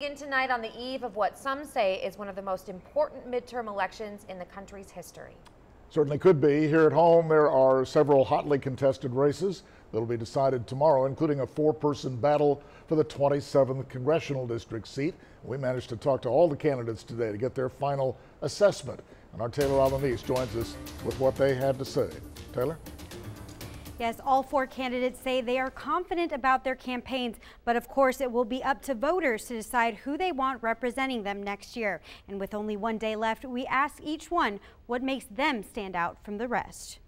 In tonight on the eve of what some say is one of the most important midterm elections in the country's history. Certainly could be. Here at home, there are several hotly contested races that will be decided tomorrow, including a four-person battle for the 27th Congressional District seat. We managed to talk to all the candidates today to get their final assessment. And our Taylor Alanis joins us with what they had to say. Taylor? Yes, all four candidates say they are confident about their campaigns, but of course it will be up to voters to decide who they want representing them next year. And with only one day left, we ask each one what makes them stand out from the rest.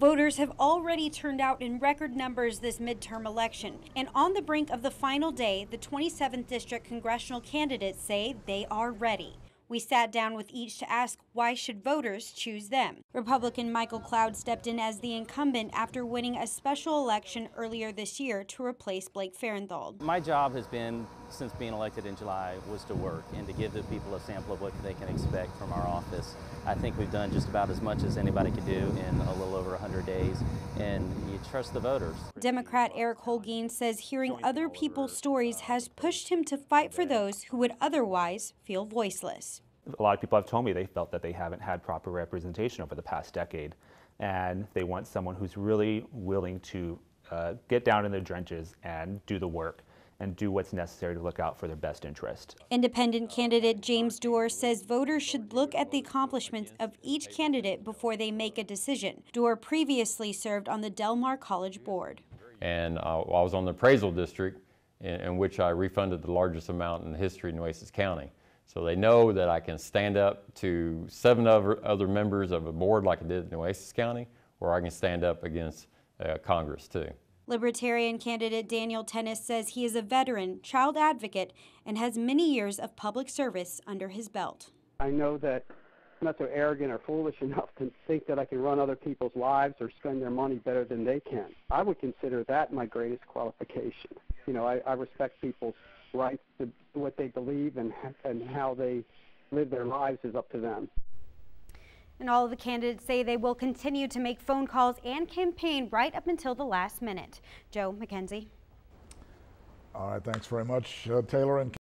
Voters have already turned out in record numbers this midterm election. And on the brink of the final day, the 27th District congressional candidates say they are ready. We sat down with each to ask why should voters choose them. Republican Michael Cloud stepped in as the incumbent after winning a special election earlier this year to replace Blake Farenthold. My job has been, since being elected in July, was to work and to give the people a sample of what they can expect from our office. I think we've done just about as much as anybody could do in a little over 100 days, and you trust the voters. Democrat Eric Holguin says hearing other people's stories has pushed him to fight for those who would otherwise feel voiceless. A lot of people have told me they felt that they haven't had proper representation over the past decade, and they want someone who's really willing to get down in the trenches and do the work and do what's necessary to look out for their best interest. Independent candidate James Doerr says voters should look at the accomplishments of each candidate before they make a decision. Doerr previously served on the Del Mar College Board. And I was on the appraisal district in which I refunded the largest amount in history in Nueces County. So they know that I can stand up to 7 other members of a board like I did in Nueces County, or I can stand up against Congress too. Libertarian candidate Daniel Tennis says he is a veteran, child advocate, and has many years of public service under his belt. I know that I'm not so arrogant or foolish enough to think that I can run other people's lives or spend their money better than they can. I would consider that my greatest qualification. You know, I respect people's rights to what they believe, and how they live their lives is up to them. And all of the candidates say they will continue to make phone calls and campaign right up until the last minute. Joe McKenzie. All right, thanks very much, Taylor. And